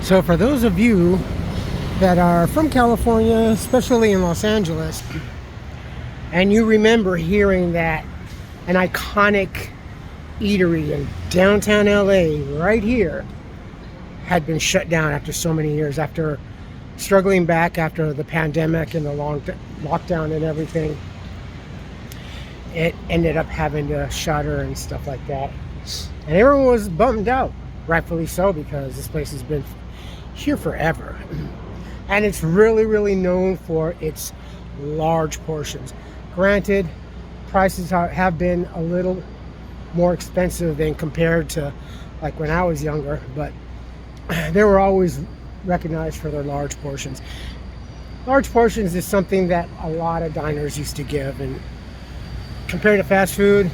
So for those of you that are from California, especially in Los Angeles, and you remember hearing that an iconic eatery in downtown LA right here had been shut down after so many years, after struggling back after the pandemic and the long lockdown and everything, it ended up having to shutter and stuff like that. And everyone was bummed out, rightfully so, because this place has been here forever. And it's really known for its large portions. Granted, prices have been a little more expensive than compared to like when I was younger, but they were always recognized for their large portions. Large portions is something that a lot of diners used to give, and compared to fast food,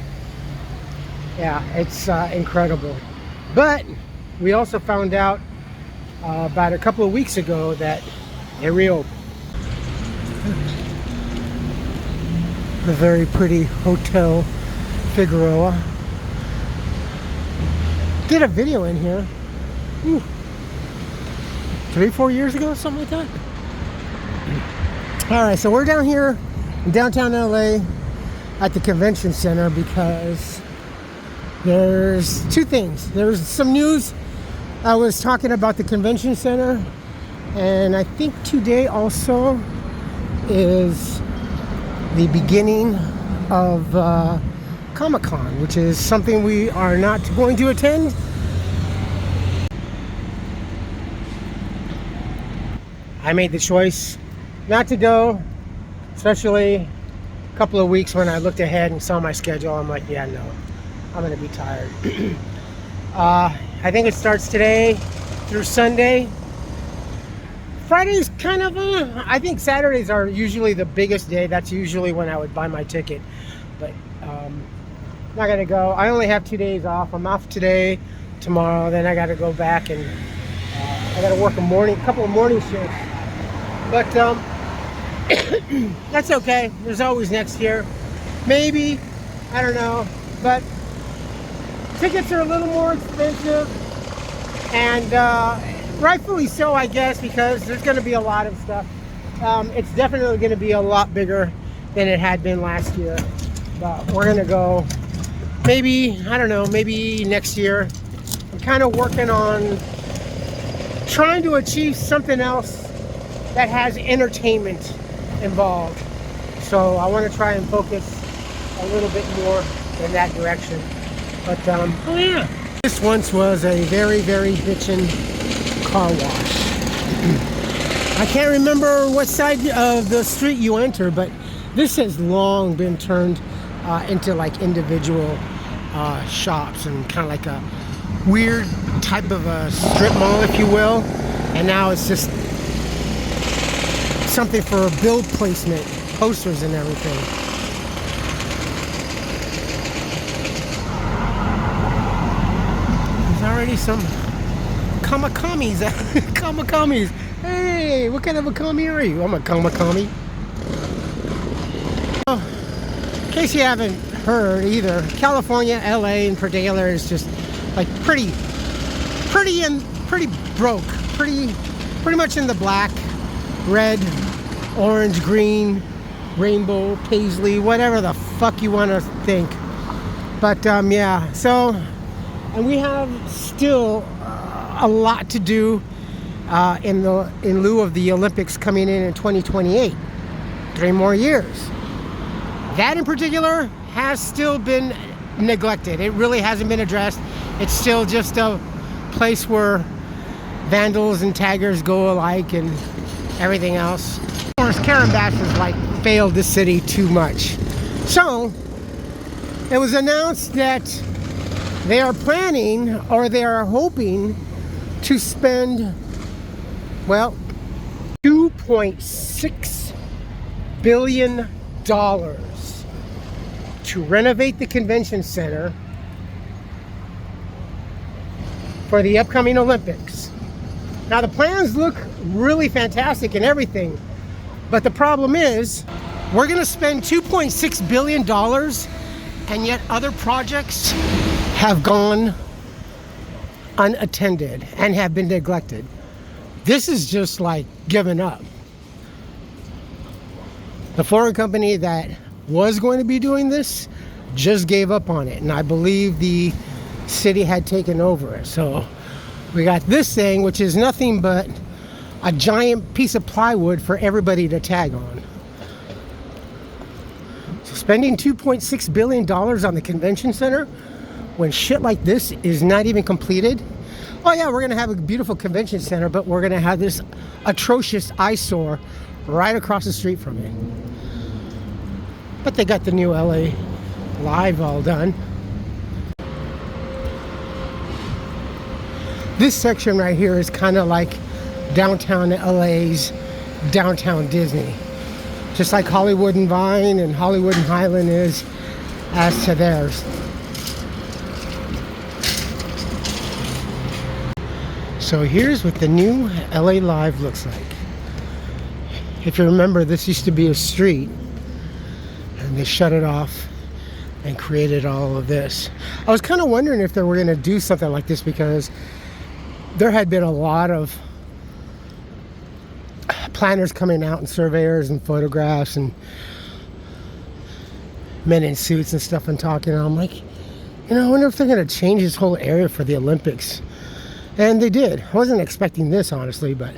yeah, it's incredible. But we also found out about a couple of weeks ago that they reopened. The very pretty Hotel Figueroa. Did a video in here 3-4 years ago, something like that. All right, so we're down here in downtown LA at the convention center because there's two things. There's some news. I was talking about the convention center, and I think today also is the beginning of Comic-Con, which is something we are not going to attend. I made the choice not to go, especially a couple of weeks when I looked ahead and saw my schedule. I'm like, yeah, no, I'm gonna be tired. I think it starts today through Sunday. Friday's kind of I think Saturdays are usually the biggest day. That's usually when I would buy my ticket, but not gonna go. I only have 2 days off. I'm off today, tomorrow, then I gotta go back and I gotta work a couple of morning shifts. But that's okay. There's always next year. Maybe, I don't know, but tickets are a little more expensive, and rightfully so, I guess, because there's going to be a lot of stuff. It's definitely going to be a lot bigger than it had been last year, but we're going to go maybe, I don't know, maybe next year. I'm kind of working on trying to achieve something else that has entertainment involved, so I want to try and focus a little bit more in that direction. But oh yeah, this once was a very bitchin' car wash. I can't remember what side of the street you enter, but this has long been turned into like individual shops and kind of like a weird type of a strip mall, if you will. And now it's just something for bill placement, posters and everything. There's already some kamikamis. Kamikamis. Hey, what kind of a kami are you? I'm a kamikami. Oh, in case you haven't heard either, California, LA in particular is just like pretty broke. Pretty much in the black, red, orange, green, rainbow, paisley, whatever the fuck you want to think. But yeah, so, and we have still a lot to do in lieu of the Olympics coming in 2028. 3 more years. That in particular has still been neglected. It really hasn't been addressed. It's still just a place where vandals and taggers go alike and everything else. Of course, Karen Bass has like failed the city too much. So it was announced that they are planning, or they are hoping to spend, well, $2.6 billion to renovate the convention center for the upcoming Olympics. Now the plans look really fantastic and everything, but the problem is we're going to spend $2.6 billion and yet other projects have gone unattended and have been neglected. This is just like giving up. The foreign company that was going to be doing this just gave up on it, and I believe the city had taken over it. So we got this thing, which is nothing but a giant piece of plywood for everybody to tag on. So spending $2.6 billion on the convention center when shit like this is not even completed. Oh yeah, we're gonna have a beautiful convention center, but we're gonna have this atrocious eyesore right across the street from it. But they got the new LA Live all done. This section right here is kind of like downtown LA's downtown Disney. Just like Hollywood and Vine and Hollywood and Highland is as to theirs. So here's what the new LA Live looks like. If you remember, this used to be a street and they shut it off and created all of this. I was kind of wondering if they were going to do something like this, because there had been a lot of planners coming out and surveyors and photographs and men in suits and stuff and talking, and I'm like, you know, I wonder if they're going to change this whole area for the Olympics. And they did. I wasn't expecting this, honestly, but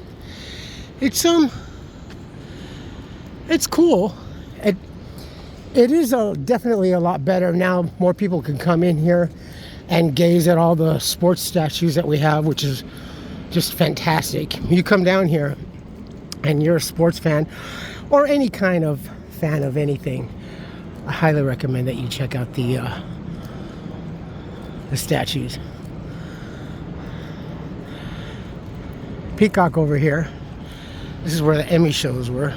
it's cool. It is definitely a lot better now. More people can come in here and gaze at all the sports statues that we have, which is just fantastic. You come down here and you're a sports fan or any kind of fan of anything, I highly recommend that you check out the statues. Peacock over here. This is where the Emmy shows were.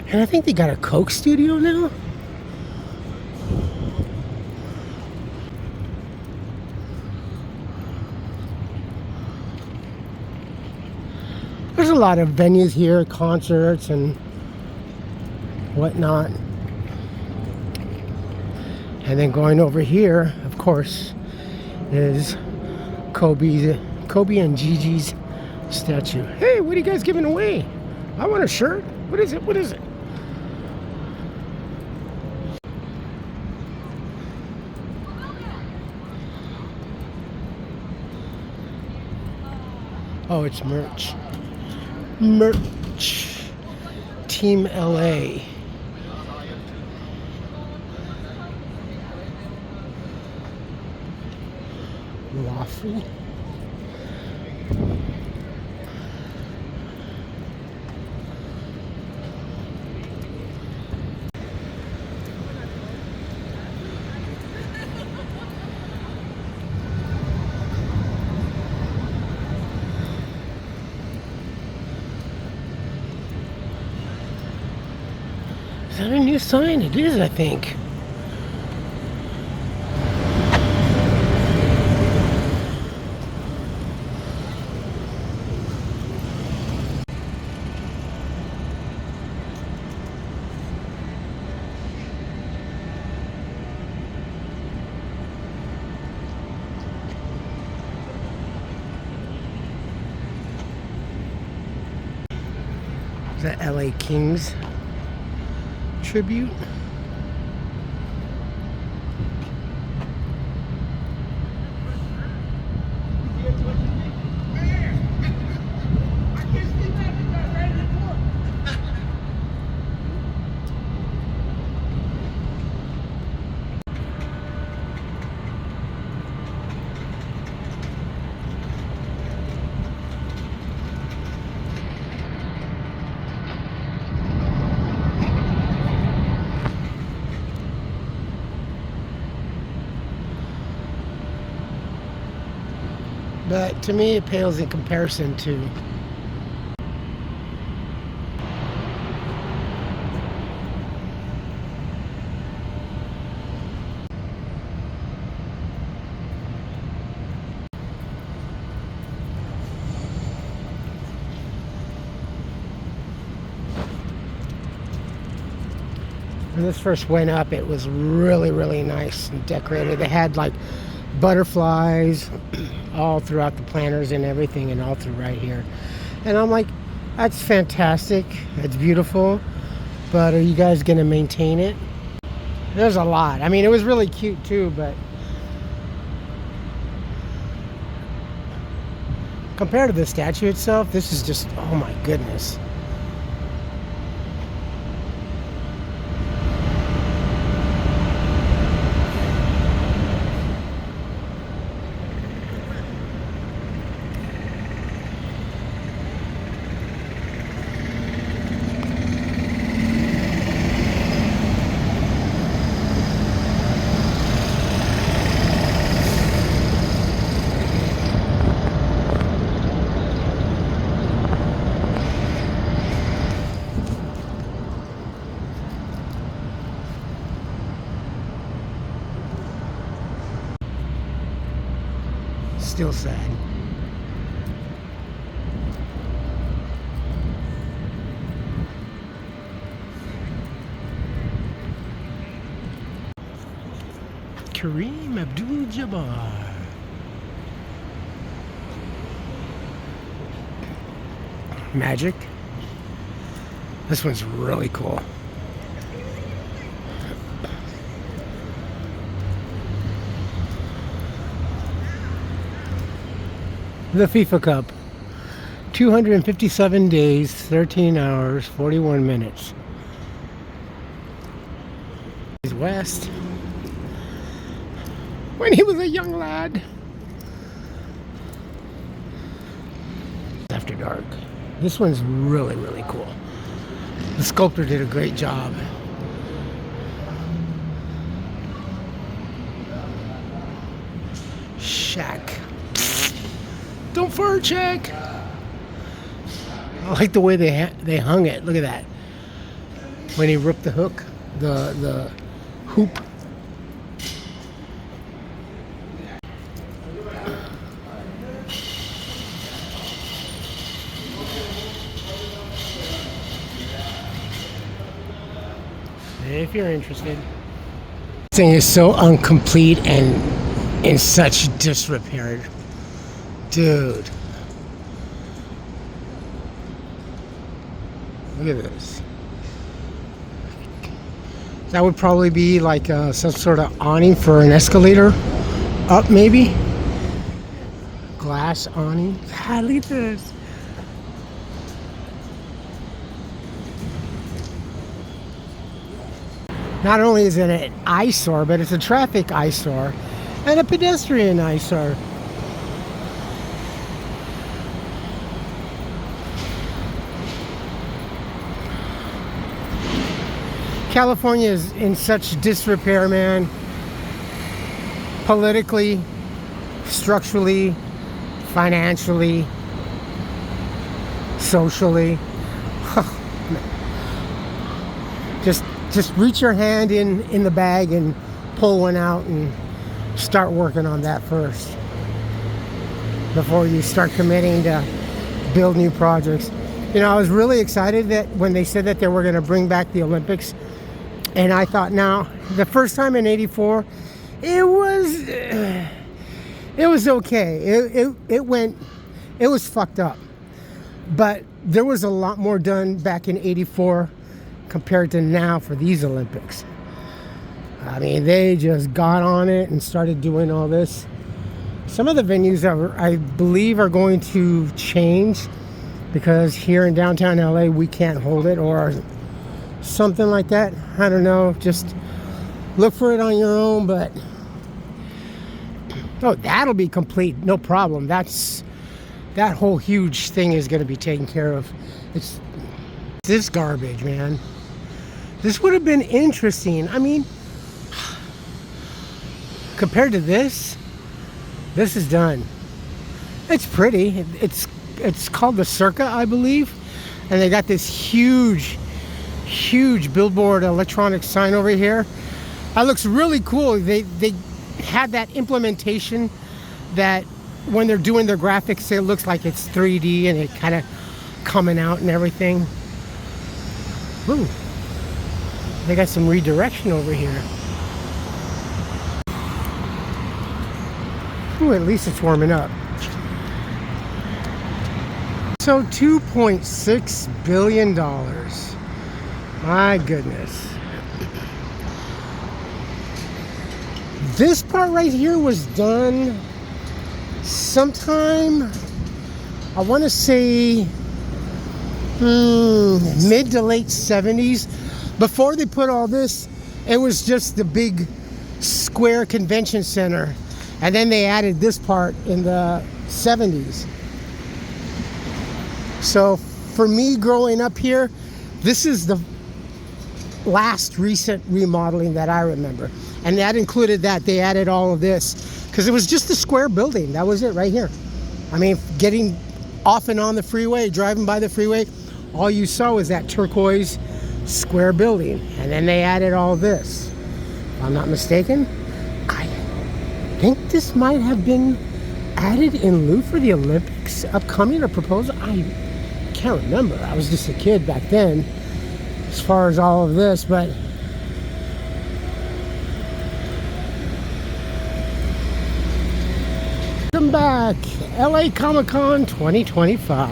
And I think they got a Coke studio now. There's a lot of venues here, concerts and whatnot. And then going over here, of course, is Kobe and Gigi's statue. Hey, what are you guys giving away? I want a shirt. What is it? What is it? Oh, it's merch. Merch. Team LA. Waffle. Is that a new sign? It is, I think. Is that LA Kings tribute? But to me, it pales in comparison to when this first went up. It was really, really nice and decorated. They had like butterflies all throughout the planters and everything, and all through right here. And I'm like, that's fantastic, that's beautiful, but are you guys gonna maintain it? There's a lot. I mean, it was really cute too, but compared to the statue itself, this is just, oh my goodness. Still sad. Kareem Abdul-Jabbar. Magic. This one's really cool. The FIFA Cup. 257 days, 13 hours, 41 minutes. He's West. When he was a young lad. After dark. This one's really, really cool. The sculptor did a great job. Shack. Don't fart, check. I like the way they hung it. Look at that. When he ripped the hook, the hoop. If you're interested. This thing is so incomplete and in such disrepair. Dude. Look at this. That would probably be like some sort of awning for an escalator up, maybe. Glass awning. God, look at this. Not only is it an eyesore, but it's a traffic eyesore and a pedestrian eyesore. California is in such disrepair, man. Politically, structurally, financially, socially. Just reach your hand in the bag and pull one out and start working on that first before you start committing to build new projects. You know, I was really excited that when they said that they were going to bring back the Olympics, and I thought, now, the first time in '84, it was okay. It was fucked up, but there was a lot more done back in '84 compared to now for these Olympics. I mean, they just got on it and started doing all this. Some of the venues I believe are going to change because here in downtown LA we can't hold it, or something like that. I don't know, just look for it on your own. But oh, that'll be complete, no problem. That whole huge thing is going to be taken care of. It's this garbage, man. This would have been interesting. I mean, compared to this is done. It's pretty. It's called the Circa, I believe, and they got this huge billboard electronic sign over here. That looks really cool. They had that implementation that when they're doing their graphics, it looks like it's 3D and it kind of coming out and everything. Ooh, they got some redirection over here. Ooh, at least it's warming up. So $2.6 billion. My goodness. This part right here was done sometime, I want to say, mid to late 70s. Before they put all this, it was just the big square convention center. And then they added this part in the 70s. So for me growing up here, this is the last recent remodeling that I remember. And that included that they added all of this because it was just a square building. That was it right here. I mean, getting off and on the freeway, driving by the freeway, all you saw was that turquoise square building. And then they added all this. If I'm not mistaken, I think this might have been added in lieu for the Olympics upcoming or proposal. I can't remember. I was just a kid back then as far as all of this, but welcome back, LA Comic-Con 2025.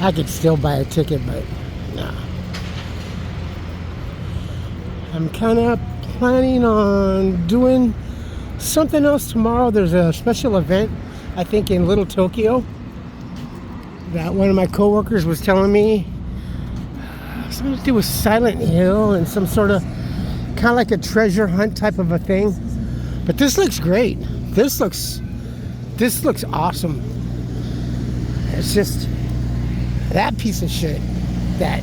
I could still buy a ticket, but no. I'm kind of planning on doing something else tomorrow. There's a special event, I think, in Little Tokyo that one of my coworkers was telling me. Something to do with Silent Hill and some sort of kind of like a treasure hunt type of a thing. But this looks great. This looks awesome. It's just that piece of shit that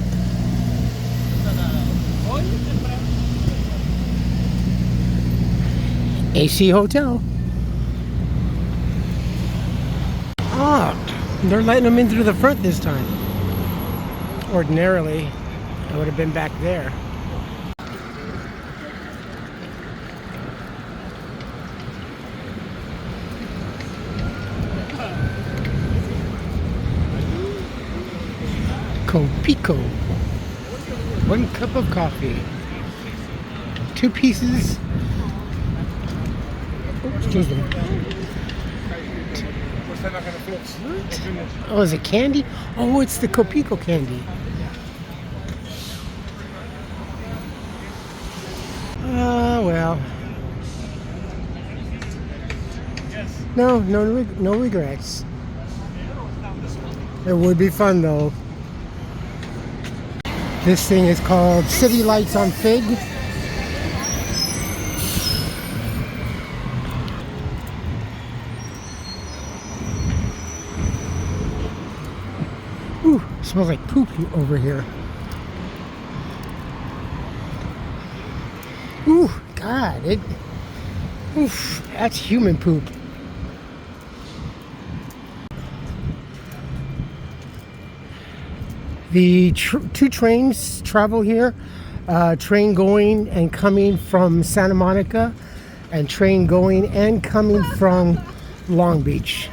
AC Hotel. Ah, they're letting them in through the front this time. Ordinarily, I would have been back there. Copico. 1 cup of coffee. 2 pieces. Oh, excuse me. Oh, is it candy? Oh, it's the Copico candy. Well. No regrets. It would be fun though. This thing is called City Lights on Fig. Ooh, smells like poop over here. Ooh, God, oof, that's human poop. The 2 trains travel here. Train going and coming from Santa Monica, and train going and coming from Long Beach.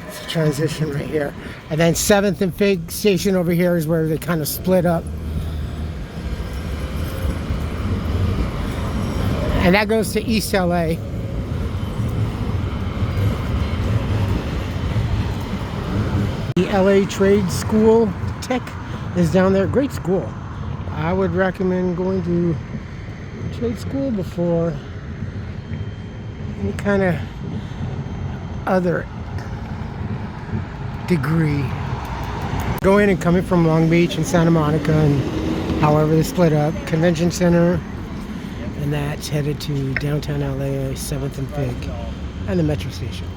It's a transition right here. And then 7th and Fig station over here is where they kind of split up. And that goes to East LA. The LA Trade School Tech is down there. Great school. I would recommend going to trade school before any kind of other degree. Going and coming from Long Beach and Santa Monica, and however they split up, Convention Center, and that's headed to downtown LA, 7th and Fig, and the metro station.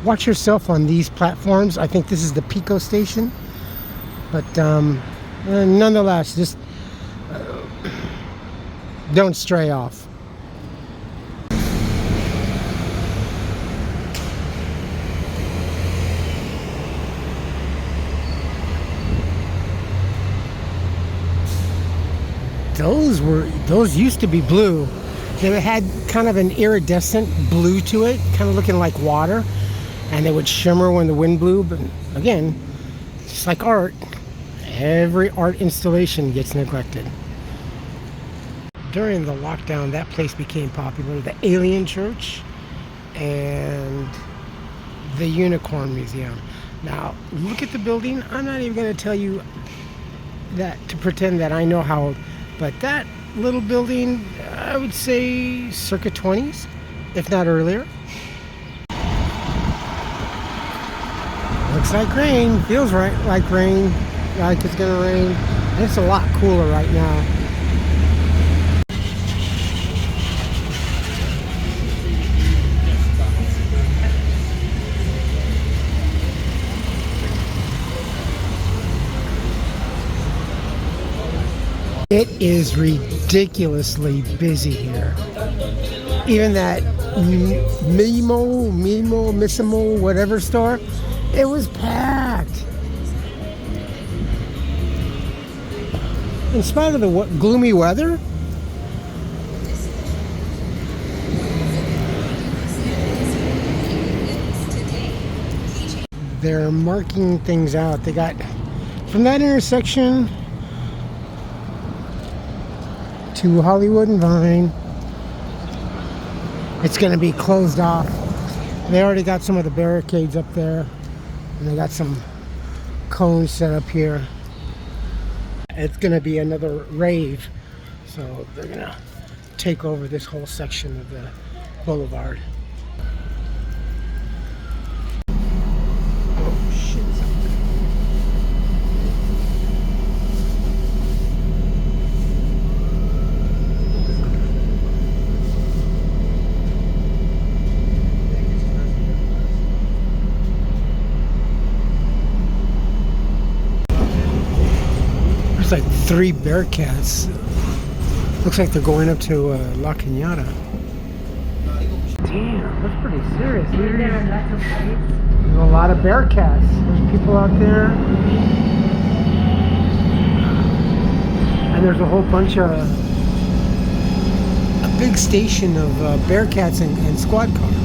Watch yourself on these platforms. I think this is the Pico station, but nonetheless, just don't stray off. Those used to be blue. They had kind of an iridescent blue to it, kind of looking like water. and they would shimmer when the wind blew. But again, just like art, every art installation gets neglected. During the lockdown, that place became popular. The Alien Church and the Unicorn Museum. Now, look at the building. I'm not even going to tell you that to pretend that I know how old, but that little building, I would say circa 20s, if not earlier. Looks like rain. Feels right like rain. Like it's going to rain. And it's a lot cooler right now. It is ridiculously busy here. Even that Missimo, whatever store, it was packed. In spite of the gloomy weather, they're marking things out. They got from that intersection to Hollywood and Vine, it's going to be closed off. They already got some of the barricades up there, and they got some cones set up here. It's going to be another rave, so they're going to take over this whole section of the boulevard. Oh shit. There's like 3 Bearcats. Looks like they're going up to La Cañada. Damn, that's pretty serious. There's a lot of Bearcats. There's people out there. And there's a whole bunch of... a big station of Bearcats and squad cars.